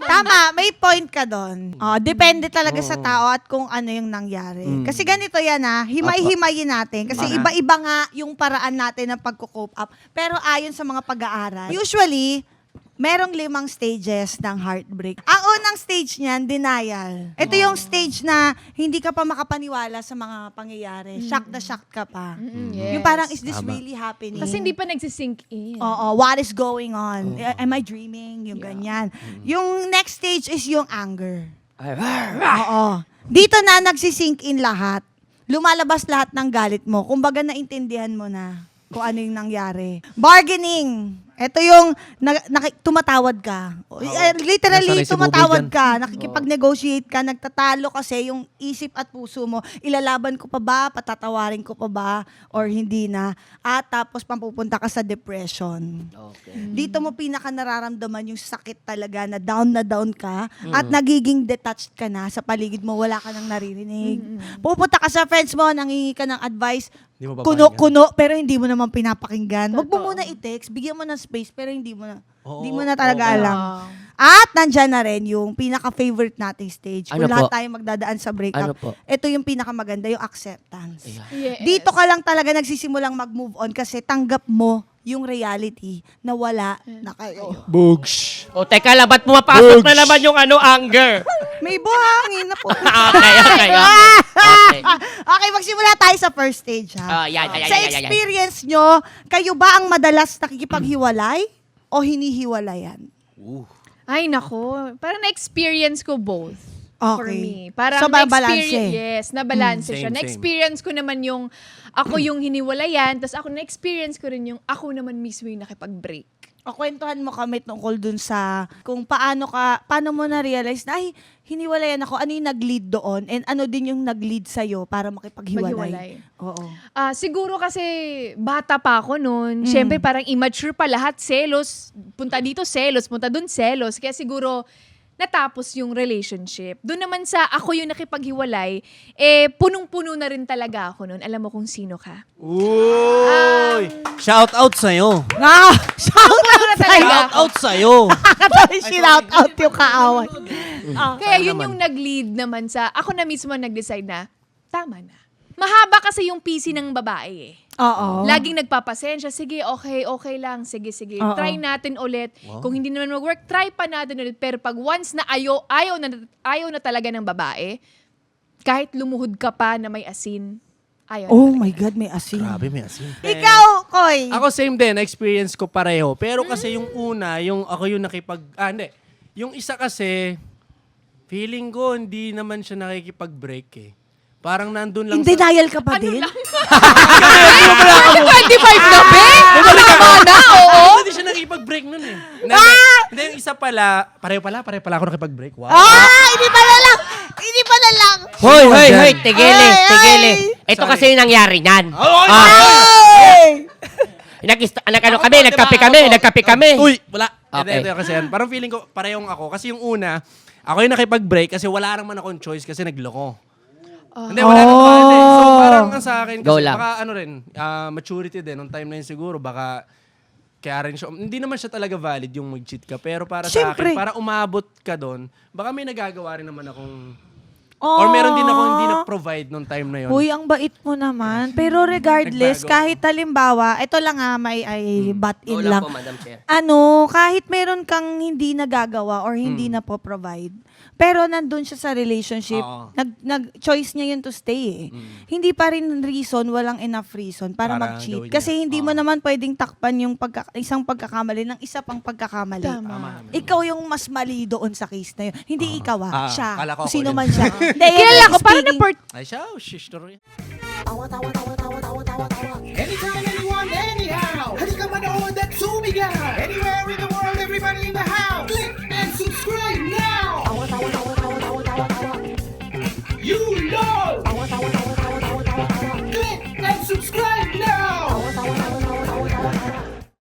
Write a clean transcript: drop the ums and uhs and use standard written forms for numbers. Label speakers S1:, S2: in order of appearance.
S1: Tama, may point ka doon. Depende talaga sa tao at kung ano yung nangyari. Kasi ganito yan himay-himayin natin. Kasi iba-iba nga yung paraan natin ng pagko-cope up. Pero ayon sa mga pag-aaral, usually, merong 5 stages ng heartbreak. Ang unang stage niyan, denial. Ito yung stage na hindi ka pa makapaniwala sa mga pangyayari. Shock na shock ka pa.
S2: Yes.
S1: Yung parang, is this really happening?
S2: Kasi hindi pa nagsisink in.
S1: Oo, what is going on? Am I dreaming? Yung ganyan. Yung next stage is yung anger. Oo. Dito na nagsisink in lahat. Lumalabas lahat ng galit mo. Kumbaga naintindihan mo na kung ano yung nangyari. Bargaining. Ito yung tumatawad ka. Literally,
S3: Nasa
S1: tumatawad
S3: resibo
S1: ka. Nakikipag-negotiate ka. Nagtatalo kasi yung isip at puso mo. Ilalaban ko pa ba? Patatawarin ko pa ba? Or hindi na? At tapos pampupunta ka sa depression.
S3: Okay.
S1: Dito mo pinaka nararamdaman yung sakit talaga na down ka at nagiging detached ka na sa paligid mo, wala ka nang naririnig. Pupunta ka sa friends mo, nangingi ka ng advice,
S3: Hindi mo
S1: kuno-kuno, pero hindi mo naman pinapakinggan. Huwag mo muna i-text, bigyan mo ng space, pero hindi mo na talaga alam. At nandyan na rin yung pinaka-favorite nating stage. Kung
S3: Ano
S1: lahat
S3: po?
S1: tayo magdadaan sa breakup,
S3: Ano po?
S1: ito yung pinakamaganda, yung acceptance.
S2: Yes.
S1: Dito ka lang talaga nagsisimulang mag-move on kasi tanggap mo yung reality na wala na kayo.
S3: Bugs. O, teka lang, ba't pumapasok na naman yung anger?
S1: May buhangin na po.
S3: Okay.
S1: Okay, magsimula tayo sa first stage, ha?
S3: Yan.
S1: Sa experience nyo, kayo ba ang madalas nakikipaghiwalay o hinihiwalayan?
S2: Ay, nako. Parang na-experience ko both. For
S1: Okay.
S2: me. Parang
S1: So, babalanse.
S2: Yes, nabalanse siya.
S3: Same.
S2: Na-experience ko naman yung ako yung hiniwalayan, tapos ako na-experience ko rin yung ako naman mismo yung nakipag-break.
S1: O kwentuhan mo kami tungkol dun sa kung paano mo na-realize na, ay, hiniwalayan ako, ano yung nag-lead doon, and ano din yung nag-lead sa'yo para makipaghiwalay.
S2: Maghiwalay.
S1: Oo.
S2: Siguro kasi bata pa ako noon. Siyempre parang immature pa lahat. Selos. Punta dito selos. Punta dun selos. Kaya siguro natapos yung relationship. Doon naman sa ako yung nakipaghiwalay, punong-puno na rin talaga ako noon. Alam mo kung sino ka?
S3: Uy! Shout out sa'yo.
S1: Shout out
S2: na
S1: sa'yo!
S2: talaga.
S3: Shout out sa'yo.
S1: Shout out yung kaaway.
S2: Kaya yun yung nag-lead naman sa, ako na mismo nag-decide na, tama na. Mahaba kasi yung PC ng babae
S1: Oo.
S2: Laging nagpapasensya, sige, okay lang, sige.
S1: Oo.
S2: Try natin ulit. Kung hindi naman mag-work, try pa natin ulit. Pero pag once na ayaw na talaga ng babae, kahit lumuhod ka pa na may asin, ayaw na
S1: Oh
S2: talaga.
S1: my God, may asin.
S3: Grabe, may asin.
S1: Ikaw, Koy.
S3: Ako same din, experience ko pareho. Pero kasi yung una, ako yung hindi. Yung isa kasi, feeling ko hindi naman siya nakikipag-break eh. Parang nandun lang
S1: In denial ka pa din?
S2: 25 na, be? Tama na, oo.
S3: Hindi siya nakikipag-break nun eh. Hindi, yung isa pareho pala ako nakipag-break. Wow.
S1: Hindi pala lang.
S4: Hoy, tigili. Ito
S3: Sorry.
S4: kasi yung nangyari niyan. Nagkape kami.
S3: Uy, wala.
S4: Okay.
S3: Ito kasi yan. Parang feeling ko, parehong ako. Kasi yung una, ako yung nakipag-break kasi wala naman akong choice kasi nagloko. Hindi, wala naman. So, parang ang sa akin,
S4: Go
S3: kasi
S4: lang.
S3: baka maturity din. Nung time na yun siguro, baka kaya rin siya, hindi naman siya talaga valid yung mag-cheat ka. Pero para
S1: Siyempre.
S3: sa akin, para umabot ka doon, baka may nagagawa rin naman akong, or meron din ako hindi na-provide nung time na yun.
S1: Uy, ang bait mo naman. Pero regardless,
S3: Nagbago.
S1: kahit halimbawa, ito lang may butt in
S4: Go
S1: lang.
S4: lang po, Madam Chair.
S1: Kahit meron kang hindi nagagawa or hindi na po provide, pero nandun siya sa relationship,
S3: Oo.
S1: choice niya yun to stay eh. Hindi pa rin reason, walang enough reason para
S3: Para
S1: mag-cheat.
S3: gawin
S1: Kasi
S3: niya.
S1: hindi mo naman pwedeng takpan yung isang pagkakamali ng isa pang pagkakamali.
S2: Tama.
S1: Ikaw yung mas mali doon sa case na yun. Hindi ikaw siya.
S3: kala ko
S1: Kung
S3: ako
S1: sino
S3: yun.
S1: man siya. Hindi,
S2: Kilala ko, parang
S1: speaking-
S3: Ay siya, shish to rin.
S5: Anytime, anyone, anyhow. Halika manood at sumigaw. Anywhere in the world, everybody in the house. Click and subscribe.